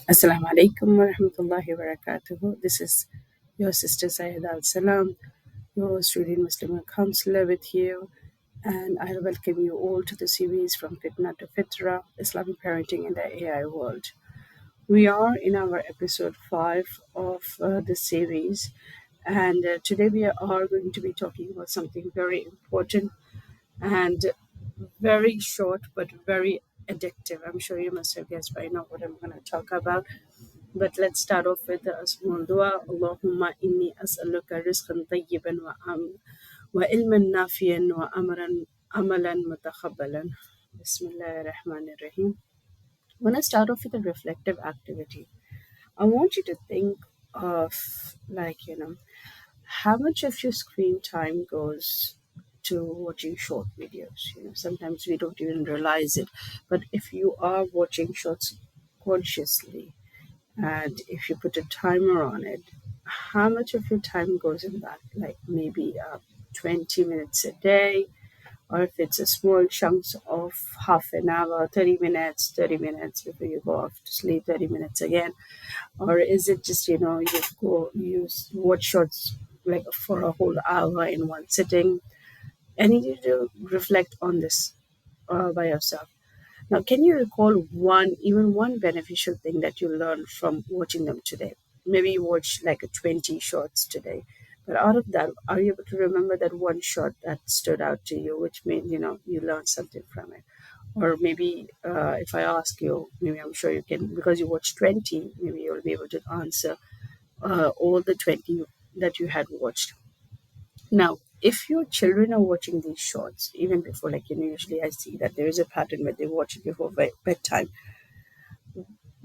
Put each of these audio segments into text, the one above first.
Assalamu Alaikum wa Rahmatullahi wa Barakatuh. This is your sister Sayyida Al-Salam, your student Muslim counselor with you, and I welcome you all to the series from Fitnah to Fitrah, Islamic parenting in the AI world. We are in our episode 5 of this series, and today we are going to be talking about something very important and very short but very addictive. I'm sure you must have guessed by now what I'm going to talk about. But let's start off with a small dua. Allahumma inni as'aluka rizqan tayyiban wa ilman nafiyan wa amalan mutakhabbalan. Bismillahir Rahmanir Rahim. When I start off with a reflective activity, I want you to think of how much of your screen time goes to watching short videos. Sometimes we don't even realize it. But if you are watching shorts consciously, and if you put a timer on it, how much of your time goes in that? Like maybe 20 minutes a day, or if it's a small chunks of half an hour, 30 minutes before you go off to sleep, 30 minutes again. Or is it just, watch shorts like for a whole hour in one sitting? I need you to reflect on this by yourself. Now, can you recall even one beneficial thing that you learned from watching them today? Maybe you watched like a 20 shorts today, but out of that, are you able to remember that one shot that stood out to you, which made, you learned something from it? Or maybe if I ask you, maybe I'm sure you can, because you watched 20, maybe you'll be able to answer all the 20 that you had watched. Now, if your children are watching these shorts, even before, usually I see that there is a pattern where they watch it before bedtime.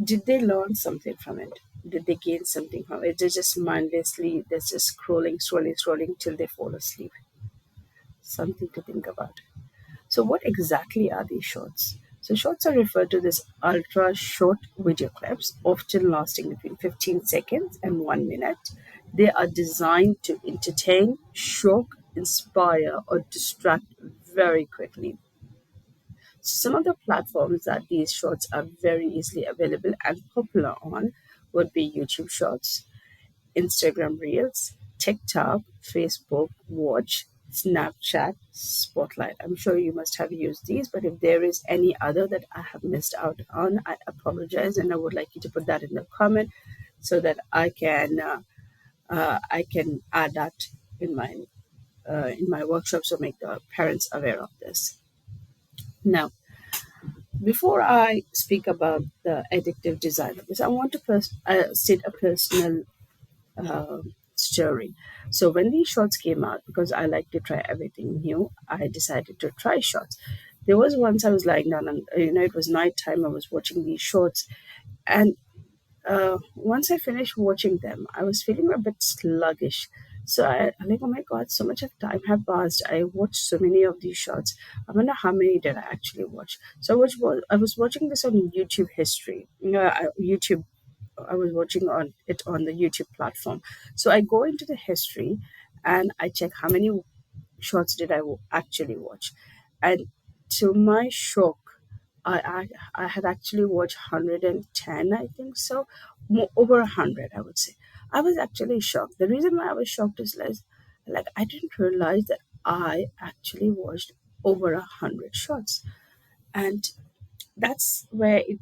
Did they learn something from it? Did they gain something from it? They're just mindlessly, they're just scrolling till they fall asleep. Something to think about. So, what exactly are these shorts? So, shorts are referred to as ultra short video clips, often lasting between 15 seconds and 1 minute. They are designed to entertain, shock, inspire, or distract very quickly. So some of the platforms that these shorts are very easily available and popular on would be YouTube Shorts, Instagram Reels, TikTok, Facebook Watch, Snapchat, Spotlight. I'm sure you must have used these, but if there is any other that I have missed out on, I apologize, and I would like you to put that in the comment so that I can add that in my workshops or make the parents aware of this. Now, before I speak about the addictive design of this, I want to state a personal story. So when these shorts came out, because I like to try everything new, I decided to try shorts. There was once I was lying down, and it was nighttime. I was watching these shorts, and once I finished watching them, I was feeling a bit sluggish. So I'm like, oh my God, so much of time have passed. I watched so many of these shots. I wonder how many did I actually watch. So I was watching this on YouTube history. YouTube. I was watching on it on the YouTube platform. So I go into the history, and I check how many shots did I actually watch, and to my shock, I had actually watched 110, I think so, over 100, I would say. I was actually shocked. The reason why I was shocked is like I didn't realize that I actually watched over 100 shots, and that's where it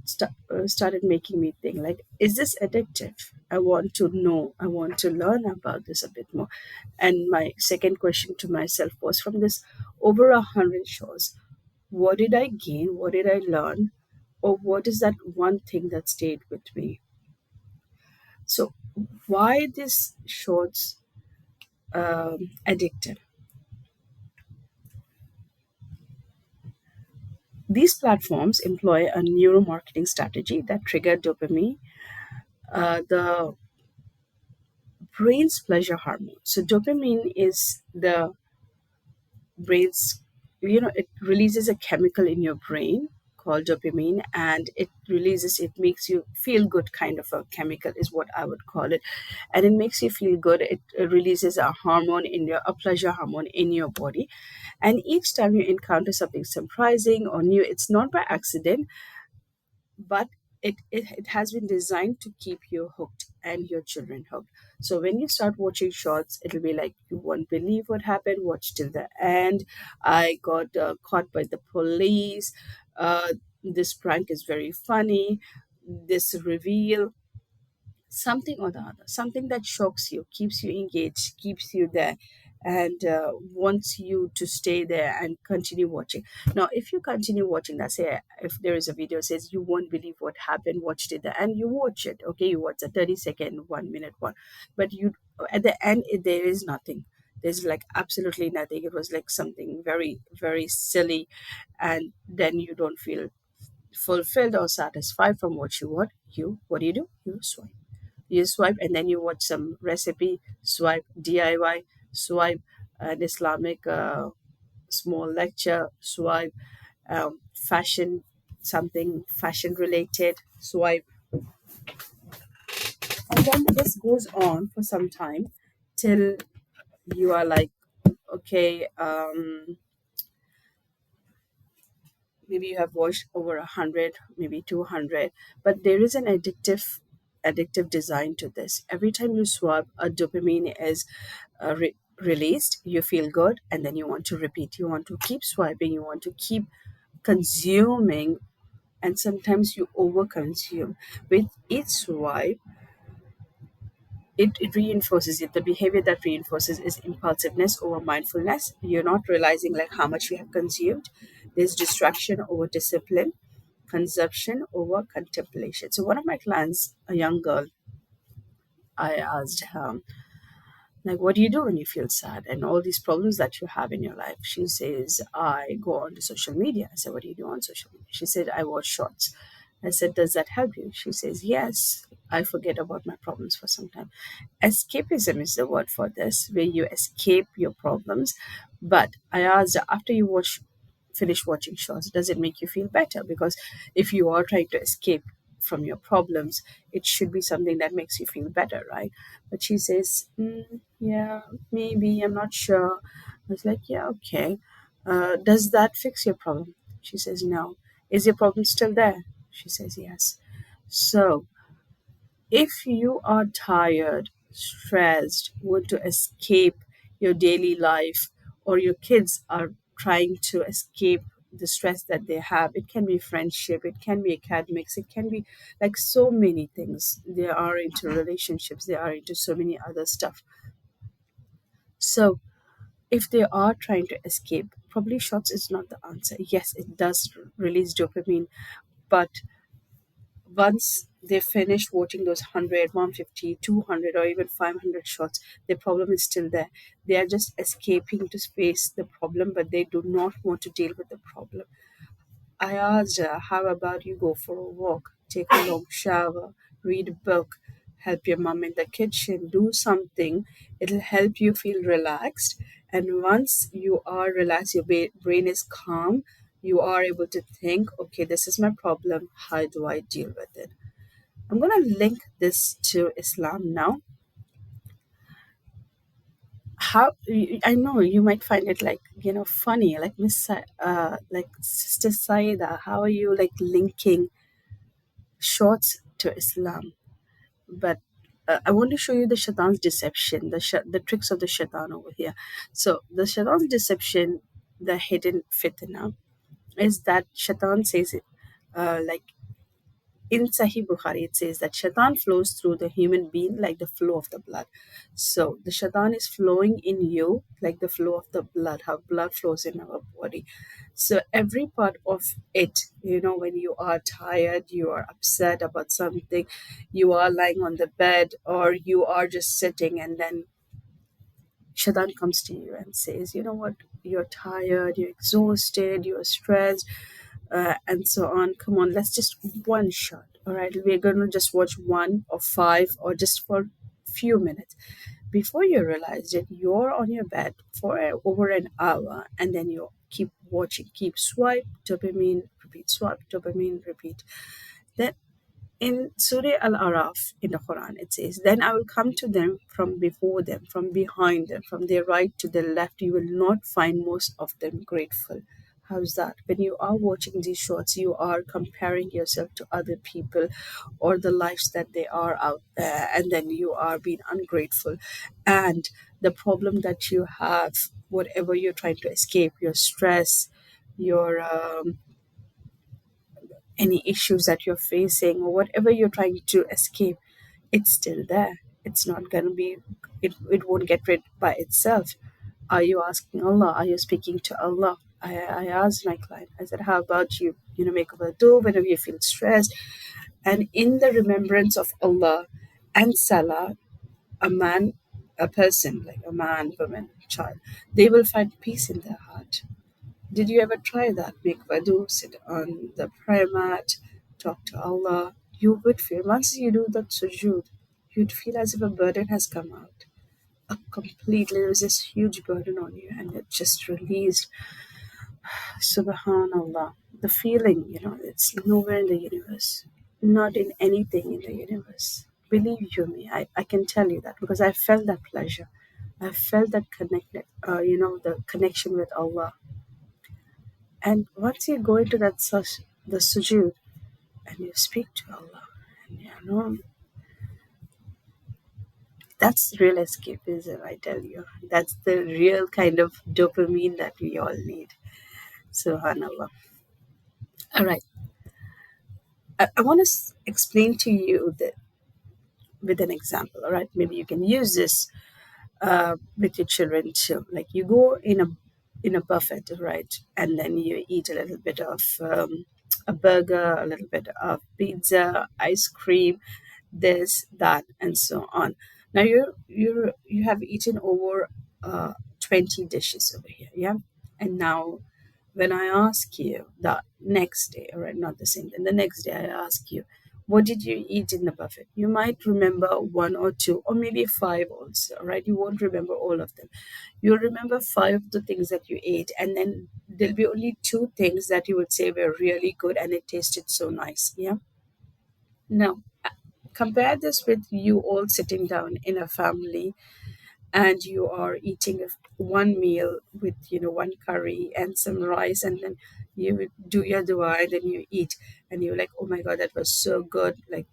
started making me think, like, is this addictive? I want to know, I want to learn about this a bit more. And my second question to myself was, from this over 100 shows, what did I gain, what did I learn, or what is that one thing that stayed with me? So why this shorts addictive? These platforms employ a neuromarketing strategy that trigger dopamine, the brain's pleasure hormone. So dopamine is the brain's, it releases a chemical in your brain called dopamine, and it makes you feel good, kind of a chemical is what I would call it. And it makes you feel good. It releases a pleasure hormone in your body. And each time you encounter something surprising or new, it's not by accident, but it has been designed to keep you hooked and your children hooked. So when you start watching shorts, it'll be like, you won't believe what happened, watch till the end. I got caught by the police. This prank is very funny. This reveal, something or the other, something that shocks you, keeps you engaged, keeps you there, and wants you to stay there and continue watching. Now, if you continue watching, let's say if there is a video says you won't believe what happened, watched it, and you watch it, okay, you watch a 30-second, 1 minute one, but you at the end there is nothing. There's like absolutely nothing. It was like something very, very silly, and then you don't feel fulfilled or satisfied from what you want. What do? You swipe. You swipe, and then you watch some recipe, swipe DIY, swipe an Islamic small lecture, swipe fashion, something fashion related, swipe. And then this goes on for some time till you are like, okay, maybe you have watched over 100, maybe 200, but there is an addictive design to this. Every time you swipe, a dopamine is released, you feel good, and then you want to repeat, you want to keep swiping, you want to keep consuming, and sometimes you overconsume. With each swipe, it reinforces it. The behavior that reinforces is impulsiveness over mindfulness. You're not realizing like how much you have consumed. There's distraction over discipline, consumption over contemplation. So one of my clients, a young girl, I asked her, like, what do you do when you feel sad and all these problems that you have in your life? She says, I go on to social media. I said, what do you do on social media? She said, I watch shorts. I said, does that help you? She says, yes, I forget about my problems for some time. Escapism is the word for this, where you escape your problems. But I asked her, after you finish watching shorts, does it make you feel better? Because if you are trying to escape from your problems, it should be something that makes you feel better, right? But she says, yeah, maybe, I'm not sure. I was like, yeah, okay. Does that fix your problem? She says, no. Is your problem still there? She says, yes. So if you are tired, stressed, want to escape your daily life, or your kids are trying to escape the stress that they have, it can be friendship, it can be academics, it can be like so many things. They are into relationships, they are into so many other stuff. So if they are trying to escape, probably shots is not the answer. Yes, it does release dopamine, but once they finish watching those 100, 150, 200, or even 500 shots, the problem is still there. They are just escaping to face the problem, but they do not want to deal with the problem. I asked her, how about you go for a walk, take a long shower, read a book, help your mom in the kitchen, do something. It'll help you feel relaxed. And once you are relaxed, your brain is calm, you are able to think, okay, this is my problem. How do I deal with it? I'm going to link this to Islam now. I know you might find it like, funny, like like Sister Saida, how are you like linking shorts to Islam? But I want to show you the shaitan's deception, the tricks of the shaitan over here. So the shaitan's deception, the hidden fitna, is that shaitan says it like in Sahih Bukhari, it says that shaitan flows through the human being like the flow of the blood. So the shaitan is flowing in you like the flow of the blood, how blood flows in our body. So every part of it, when you are tired, you are upset about something, you are lying on the bed, or you are just sitting, and then Shaitan comes to you and says, you know what, you're tired, you're exhausted, you're stressed, and so on. Come on, let's just one shot. All right, we're going to just watch one or five or just for few minutes. Before you realize it, you're on your bed for over an hour, and then you keep watching, keep swipe, dopamine, repeat, swipe, dopamine, repeat. Then in Surah Al Araf in the Quran, it says, then I will come to them from before them, from behind them, from their right to their left. You will not find most of them grateful. How's that? When you are watching these shorts, you are comparing yourself to other people or the lives that they are out there, and then you are being ungrateful. And the problem that you have, whatever you're trying to escape, your stress, your any issues that you're facing, or whatever you're trying to escape, it's still there. It's not going to be, it won't get rid by itself. Are you asking Allah? Are you speaking to Allah? I asked my client, I said, how about you? Make a wudu whenever you feel stressed. And in the remembrance of Allah and Salah, a man, a person, like a man, woman, child, they will find peace in their heart. Did you ever try that? Make wudu, sit on the prayer mat, talk to Allah. You would feel, once you do that sujood, you'd feel as if a burden has come out. Completely, there was this huge burden on you, and it just released. Subhanallah. The feeling, it's nowhere in the universe, not in anything in the universe. Believe you me, I can tell you that because I felt that pleasure. I felt that the connection with Allah. And once you go into the sujood, and you speak to Allah, and that's real escapism, I tell you. That's the real kind of dopamine that we all need. Subhanallah. All right. I want to explain to you that with an example. All right. Maybe you can use this with your children too. Like you go in a buffet, right? And then you eat a little bit of a burger, a little bit of pizza, ice cream, this, that, and so on. Now you have eaten over 20 dishes over here, yeah. And now, when I ask you the next day, all right, not the same day, the next day I ask you, what did you eat in the buffet? You might remember one or two, or maybe five also, all right? You won't remember all of them. You'll remember five of the things that you ate, and then there'll be only two things that you would say were really good and it tasted so nice, yeah? Now, compare this with you all sitting down in a family and you are eating one meal with one curry and some rice, and then you do your dua and then you eat, and you're like, oh my god, that was so good. Like,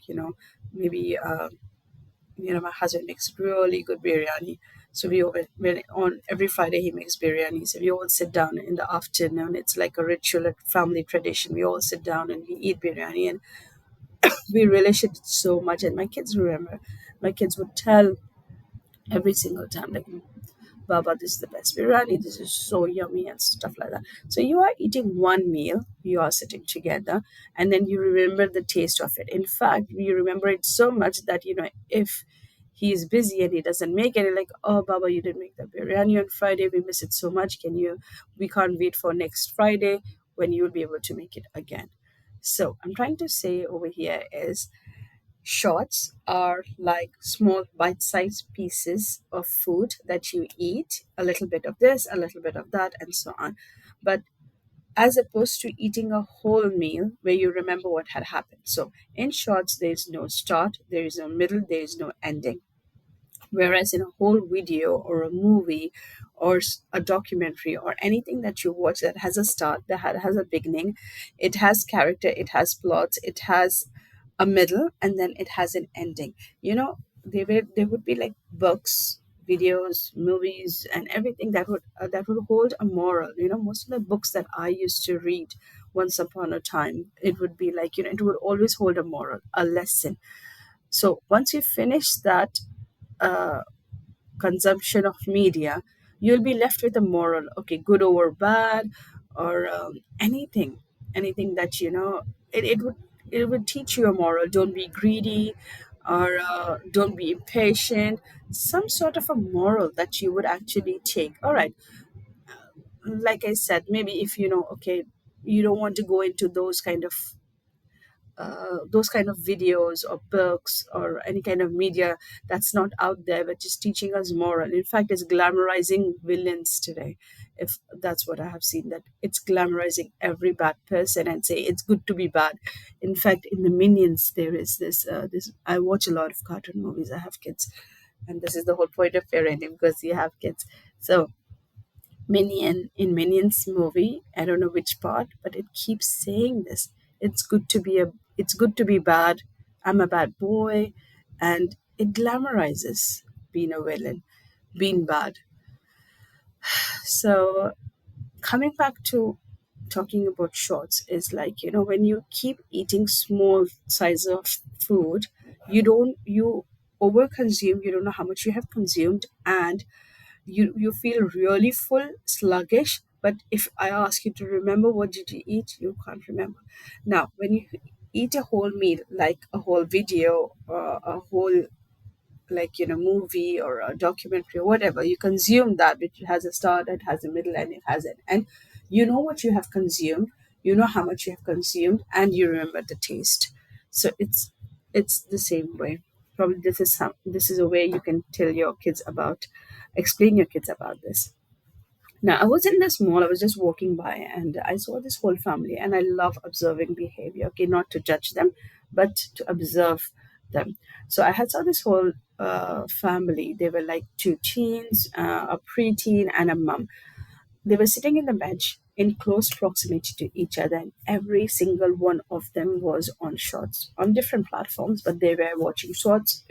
maybe my husband makes really good biryani, so when on every Friday he makes biryani, so we all sit down in the afternoon. It's like a ritual, a family tradition. We all sit down and we eat biryani, and we relish it so much. And my kids remember, my kids would tell every single time, like, Baba, this is the best biryani, this is so yummy, and stuff like that. So you are eating one meal, you are sitting together, and then you remember the taste of it. In fact, you remember it so much that, if he is busy and he doesn't make it, you're like, oh, Baba, you didn't make the biryani on Friday, we miss it so much. We can't wait for next Friday when you'll be able to make it again. So I'm trying to say over here is, shots are like small bite-sized pieces of food that you eat, a little bit of this, a little bit of that, and so on. But as opposed to eating a whole meal where you remember what had happened. So in shorts, there is no start, there is no middle, there is no ending. Whereas in a whole video or a movie or a documentary or anything that you watch that has a start, that has a beginning, it has character, it has plots, it has a middle, and then it has an ending. There would be like books, videos, movies, and everything that would hold a moral. Most of the books that I used to read once upon a time, it would be like, it would always hold a moral, a lesson. So once you finish that uh, consumption of media, you'll be left with a moral, okay, good over bad, or anything that it would teach you a moral. Don't be greedy, or don't be impatient. Some sort of a moral that you would actually take. All right, like I said, maybe if okay, you don't want to go into those kind of videos or books or any kind of media that's not out there, but just teaching us moral. In fact, it's glamorizing villains today. If that's what I have seen, that it's glamorizing every bad person and say it's good to be bad. In fact, in the Minions, there is this. I watch a lot of cartoon movies. I have kids, and this is the whole point of parenting because you have kids. So Minion in Minion's movie. I don't know which part, but it keeps saying this. It's good to be bad. I'm a bad boy, and it glamorizes being a villain, being bad. So coming back to talking about shorts is like, when you keep eating small size of food, you overconsume, you don't know how much you have consumed, and you feel really full, sluggish. But if I ask you to remember what did you eat, you can't remember. Now when you eat a whole meal, like a whole video or a whole, like, movie or a documentary or whatever, you consume that, which has a start, it has a middle, and it has an end. You know what you have consumed, you know how much you have consumed, and you remember the taste. So it's the same way. Probably this is a way you can tell your kids about, explain your kids about this. Now, I was in this mall, I was just walking by, and I saw this whole family, and I love observing behavior. Okay, not to judge them, but to observe them. So I had saw this whole family. They were like two teens, a preteen, and a mom. They were sitting in the bench in close proximity to each other, and every single one of them was on shots on different platforms, but they were watching shots.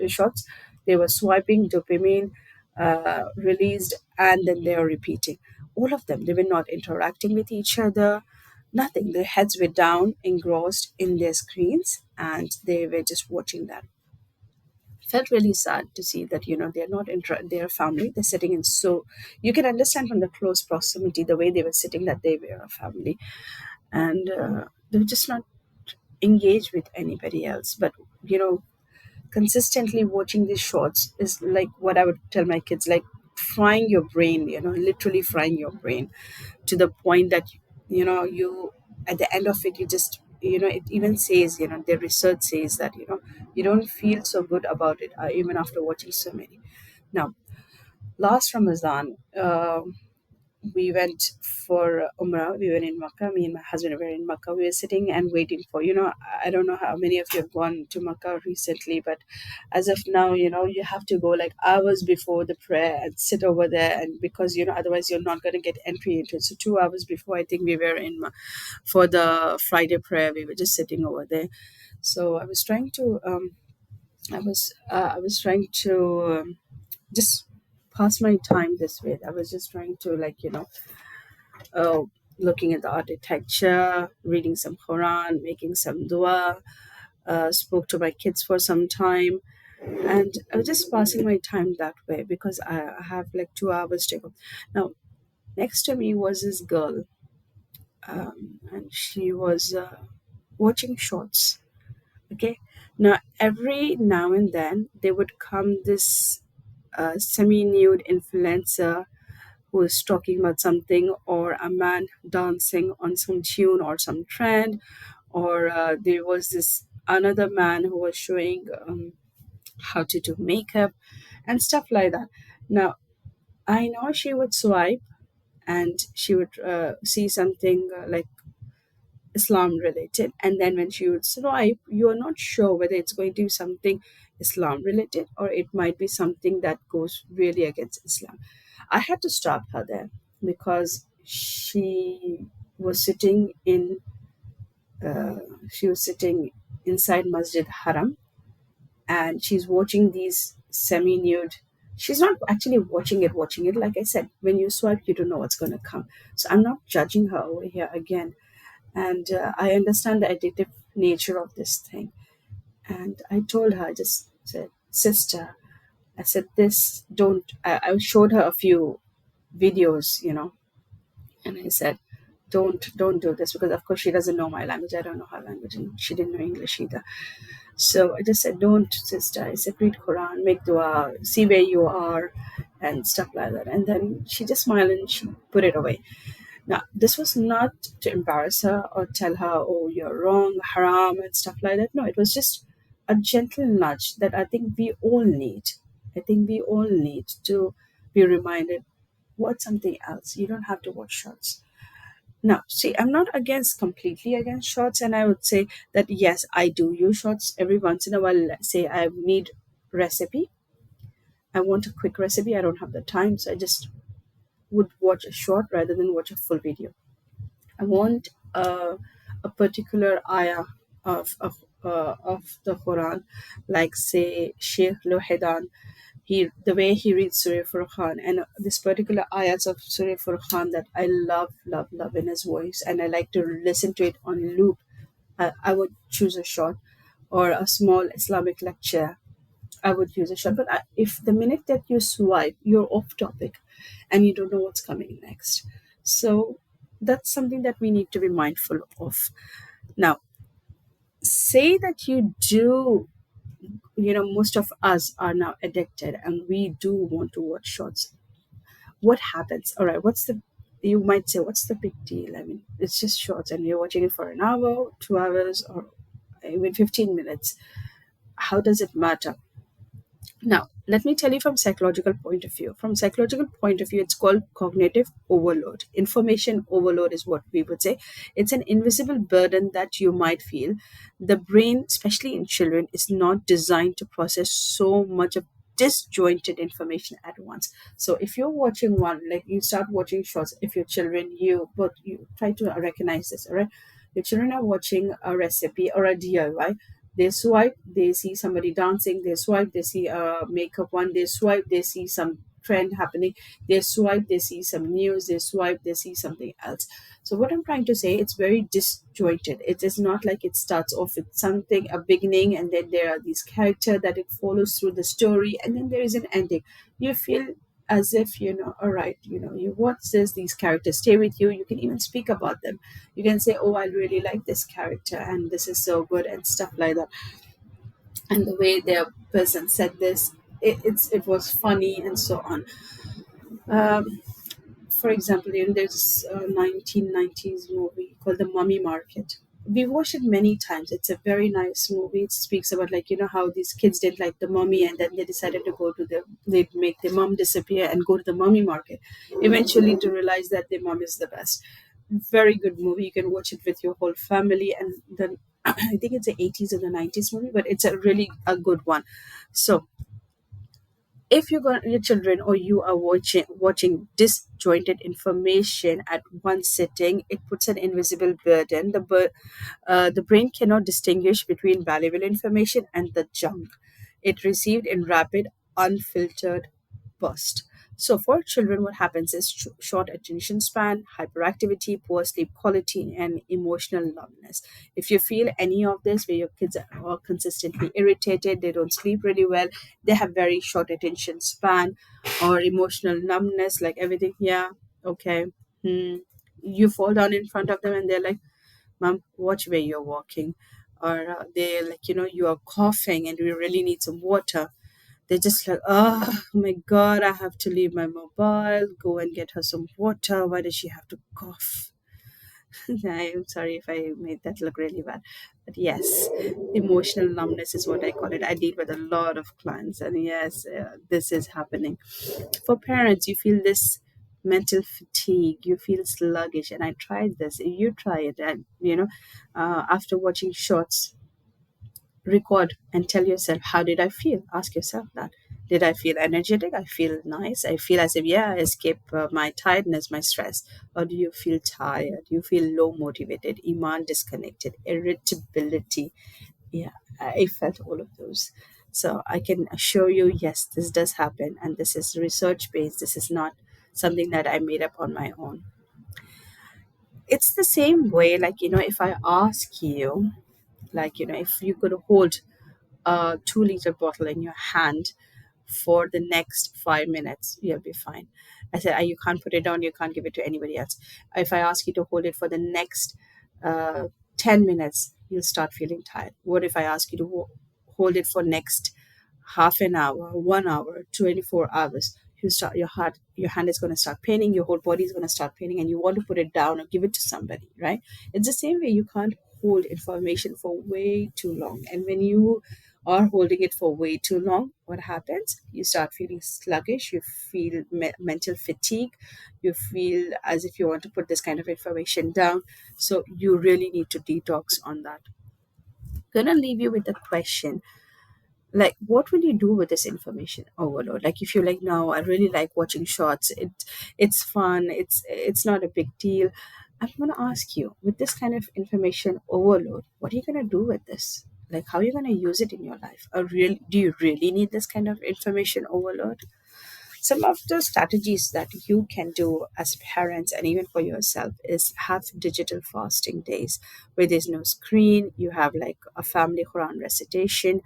They were swiping dopamine released, and then they were repeating. All of them, they were not interacting with each other, nothing. Their heads were down, engrossed in their screens, and they were just watching that. Felt really sad to see that, they're not their family, they're sitting in, so you can understand from the close proximity, the way they were sitting, that they were a family. And they were just not engaged with anybody else. But consistently watching these shorts is like what I would tell my kids, like frying your brain, literally frying your brain to the point that, you at the end of it, you just, it even says, the research says that, you don't feel so good about it, even after watching so many. Now, last Ramadan, we went for Umrah. We were in Makkah. Me and my husband were in Makkah. We were sitting and waiting for, I don't know how many of you have gone to Makkah recently, but as of now, you have to go like hours before the prayer and sit over there. And because, otherwise you're not going to get entry into it. So 2 hours before, I think we were for the Friday prayer, we were just sitting over there. So I was trying to, I was trying to just pass my time this way. I was just trying to, like, uh, looking at the architecture, reading some Quran, making some dua, spoke to my kids for some time. And I was just passing my time that way because I have like 2 hours to go. Now, next to me was this girl, and she was watching shorts. Okay. Now, every now and then, there would come this semi nude influencer who is talking about something, or a man dancing on some tune or some trend, or there was this another man who was showing how to do makeup and stuff like that. Now, I know she would swipe and she would see something like Islam related, and then when she would swipe, you are not sure whether it's going to be something Islam related or it might be something that goes really against Islam. I had to stop her there because she was sitting in uh, she was sitting inside Masjid Haram, and she's watching these semi nude. She's not actually watching it. Like I said, when you swipe, you don't know what's going to come. So I'm not judging her over here again. And I understand the addictive nature of this thing. And I told her, I just said, sister, I said, this, don't, I showed her a few videos, and I said, don't do this, because of course she doesn't know my language. I don't know her language, and she didn't know English either. So I just said, don't, sister. I said, read Quran, make dua, see where you are, and stuff like that. And then she just smiled and she put it away. Now, this was not to embarrass her or tell her, oh, you're wrong, haram, and stuff like that. No, it was just a gentle nudge that I think we all need. I think we all need to be reminded, watch something else. You don't have to watch shorts. Now, see, I'm not completely against shorts, and I would say that yes, I do use shorts every once in a while. Let's say I need recipe. I want a quick recipe. I don't have the time, so I just would watch a short rather than watch a full video. I want a particular ayah of the Quran, like say Sheikh Lohedan. The way he reads Surah Furqan, and this particular ayats of Surah Furqan that I love in his voice, and I like to listen to it on loop. I would choose a short or a small Islamic lecture. I would use a short, but if the minute that you swipe, you're off topic, and you don't know what's coming next. So that's something that we need to be mindful of. Now, say that you do, most of us are now addicted and we do want to watch shorts. What happens? All right, you might say, what's the big deal? I mean, it's just shorts and you're watching it for an hour, 2 hours, or even 15 minutes. How does it matter? Now, let me tell you from psychological point of view. From psychological point of view, it's called cognitive overload. Information overload is what we would say. It's an invisible burden that you might feel. The brain, especially in children, is not designed to process so much of disjointed information at once. So if you're watching one, like you start watching shorts, if your children, you try to recognize this, all right? Your children are watching a recipe or a DIY. They swipe, they see somebody dancing, they swipe, they see a makeup one, they swipe, they see some trend happening, they swipe, they see some news, they swipe, they see something else. So what I'm trying to say, it's very disjointed. It is not like it starts off with something, a beginning, and then there are these characters that it follows through the story, and then there is an ending. You feel as if, all right, you watch these characters stay with you. You can even speak about them. You can say, oh, I really like this character and this is so good and stuff like that, and the way their person said this, it was funny and so on. um, for example, there's a 1990s movie called The Mummy Market. We've watched it many times. It's a very nice movie. It speaks about, like, how these kids didn't like the mummy, and then they decided to they'd make their mom disappear and go to the mummy market, eventually to realize that their mom is the best. Very good movie. You can watch it with your whole family. And then I think it's the 80s or the 90s movie, but it's a really a good one. So if you got your children or you are watching disjointed information at one sitting, it puts an invisible burden. The brain cannot distinguish between valuable information and the junk it received in rapid, unfiltered burst. So for children, what happens is short attention span, hyperactivity, poor sleep quality, and emotional numbness. If you feel any of this, where your kids are consistently irritated, they don't sleep really well, they have very short attention span, or emotional numbness, like everything, yeah, okay, you fall down in front of them and they're like, Mom, watch where you're walking. Or they're like, you are coughing and we really need some water. They're just like, oh my God, I have to leave my mobile, go and get her some water. Why does she have to cough? I'm sorry if I made that look really bad. But yes, emotional numbness is what I call it. I deal with a lot of clients, and yes, this is happening. For parents, you feel this mental fatigue, you feel sluggish. And I tried this. You try it, and after watching shorts, record and tell yourself, how did I feel? Ask yourself that. Did I feel energetic? I feel nice. I feel as if, yeah, I escape my tiredness, my stress. Or do you feel tired? You feel low motivated, iman disconnected, irritability? Yeah, I felt all of those. So I can assure you, yes, this does happen. And this is research based. This is not something that I made up on my own. It's the same way, like, if I ask you, like, if you could hold a 2 liter bottle in your hand for the next 5 minutes, you'll be fine. I said, you can't put it down, you can't give it to anybody else. If I ask you to hold it for the next 10 minutes, you'll start feeling tired. What if I ask you to hold it for next half an hour, 1 hour, 24 hours? Your hand is going to start paining, your whole body is going to start paining, and you want to put it down or give it to somebody, right? It's the same way. You can't hold information for way too long, and when you are holding it for way too long, what happens? You start feeling sluggish, you feel mental fatigue, you feel as if you want to put this kind of information down. So you really need to detox on that. Gonna leave you with a question. Like, what will you do with this information overload? Like, if you're like, no, I really like watching shorts, it's fun, it's not a big deal. I'm going to ask you, with this kind of information overload, what are you going to do with this? Like, how are you going to use it in your life? Or really, do you really need this kind of information overload? Some of the strategies that you can do as parents and even for yourself is have digital fasting days where there's no screen. You have like a family Quran recitation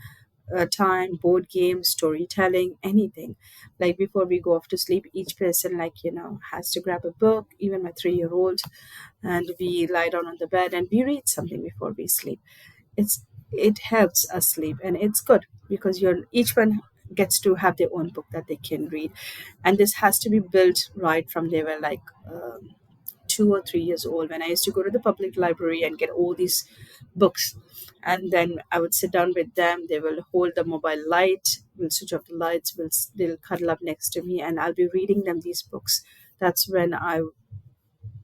time, board games, storytelling, anything. Like before we go off to sleep, each person, like, has to grab a book, even my 3-year-old, and we lie down on the bed and we read something before we sleep. It helps us sleep, and it's good because each one gets to have their own book that they can read. And this has to be built right from they were like 2 or 3 years old, when I used to go to the public library and get all these books. And then I would sit down with them. They will hold the mobile light, we'll switch off the lights, they'll cuddle up next to me, and I'll be reading them these books. That's when I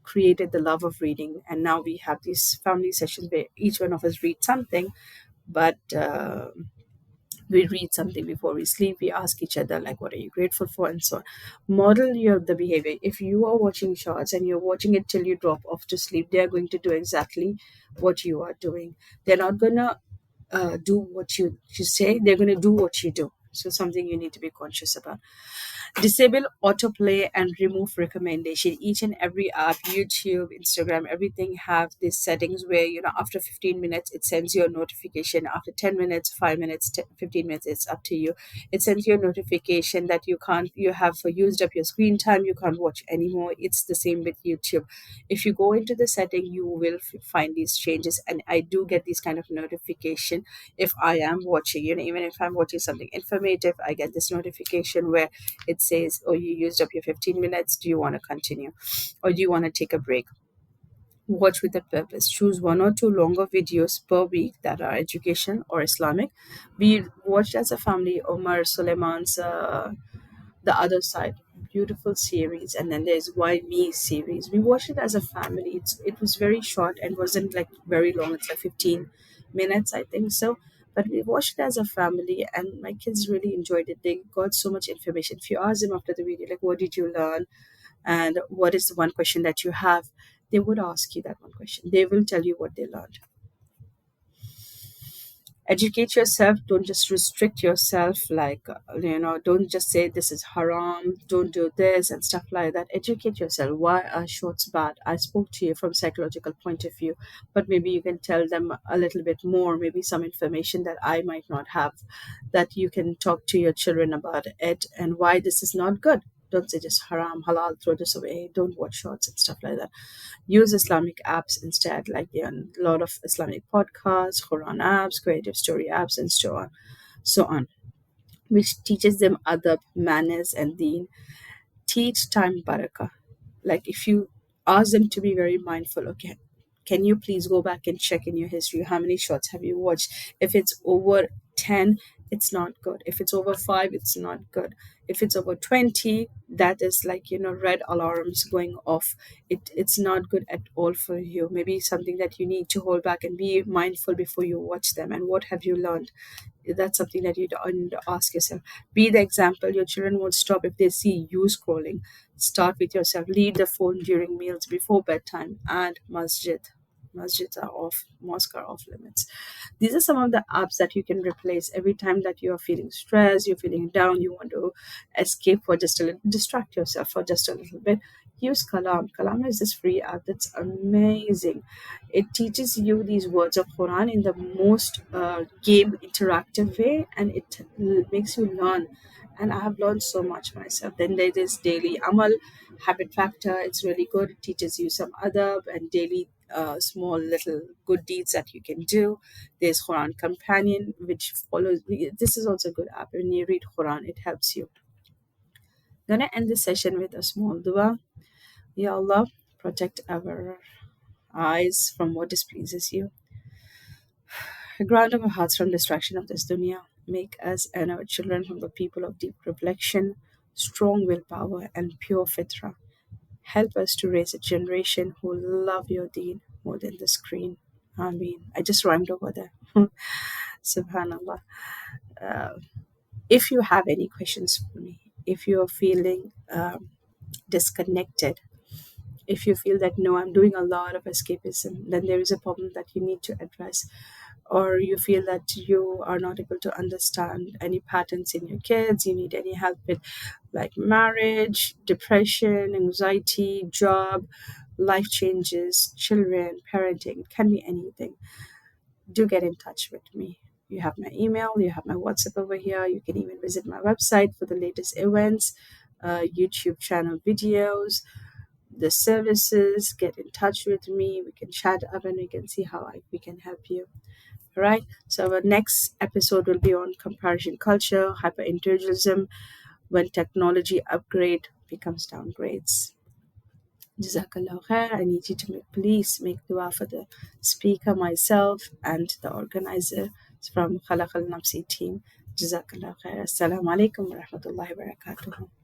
created the love of reading. And now we have these family sessions where each one of us reads something, but we read something before we sleep. We ask each other like, what are you grateful for, and so on. Model your the behavior. If you are watching shorts and you're watching it till you drop off to sleep, they're going to do exactly what you are doing. They're not gonna do what you say. They're gonna do what you do. So something you need to be conscious about. Disable autoplay and remove recommendation. Each and every app, YouTube, Instagram, everything have these settings where, after 15 minutes it sends you a notification. After 10 minutes, 5 minutes, 15 minutes, it's up to you. It sends you a notification that you have used up your screen time, you can't watch anymore. It's the same with YouTube. If you go into the setting, you will find these changes, and I do get these kind of notification if I am watching, even if I'm watching something informative, I get this notification where it says, oh, you used up your 15 minutes. Do you want to continue? Or do you want to take a break? Watch with a purpose. Choose 1 or 2 longer videos per week that are education or Islamic. We watched as a family Omar Suleiman's The Other Side, beautiful series, and then there's Why Me series. We watched it as a family. It was very short and wasn't like very long. It's like 15 minutes, I think so. But we watched it as a family, and my kids really enjoyed it. They got so much information. If you ask them after the video, like, what did you learn? And what is the one question that you have? They would ask you that one question. They will tell you what they learned. Educate yourself. Don't just restrict yourself, like, don't just say this is haram, don't do this and stuff like that. Educate yourself. Why are shorts bad? I spoke to you from psychological point of view, but maybe you can tell them a little bit more, maybe some information that I might not have, that you can talk to your children about it and why this is not good. Don't say just haram, halal, throw this away, don't watch shorts and stuff like that. Use Islamic apps instead, like there are a lot of Islamic podcasts, Quran apps, creative story apps, and so on, which teaches them adab, manners, and deen. Teach time barakah. Like if you ask them to be very mindful, okay, can you please go back and check in your history? How many shots have you watched? If it's over 10, it's not good. If it's over 5, it's not good. If it's over 20, that is like, red alarms going off. It's not good at all for you. Maybe something that you need to hold back and be mindful before you watch them. And what have you learned? That's something that you need to ask yourself. Be the example. Your children won't stop if they see you scrolling. Start with yourself. Leave the phone during meals, before bedtime, and masjid. Masjids are off, mosques are off limits. These are some of the apps that you can replace every time that you are feeling stressed, you're feeling down, you want to escape for just a little, distract yourself for just a little bit. Use Kalam. Kalam is this free app that's amazing. It teaches you these words of Quran in the most game interactive way, and it makes you learn. And I have learned so much myself. Then there is daily Amal, habit factor. It's really good. It teaches you some adab and daily small little good deeds that you can do. There's Quran Companion, which follows. This is also a good app. When you read Quran, it helps you. Gonna end this session with a small dua. Ya Allah, protect our eyes from what displeases you. Grant our hearts from distraction of this dunya. Make us and our children from the people of deep reflection, strong willpower, and pure fitrah. Help us to raise a generation who love your deen more than the screen. Ameen. I just rhymed over there. Subhanallah. if you have any questions for me, if you're feeling disconnected, if you feel that no, I'm doing a lot of escapism, then there is a problem that you need to address, or you feel that you are not able to understand any patterns in your kids, you need any help with like marriage, depression, anxiety, job, life changes, children, parenting, it can be anything, do get in touch with me. You have my email, you have my WhatsApp over here. You can even visit my website for the latest events, YouTube channel videos, the services. Get in touch with me. We can chat up and we can see how we can help you. All right. So our next episode will be on comparison culture, hyperindividualism, when technology upgrade becomes downgrades. Jazakallah khair. I need you to please make dua for the speaker, myself, and the organizer from Khalaq al Nafsi team. Jazakallah khair. Assalamu alaikum wa rahmatullahi wa barakatuh.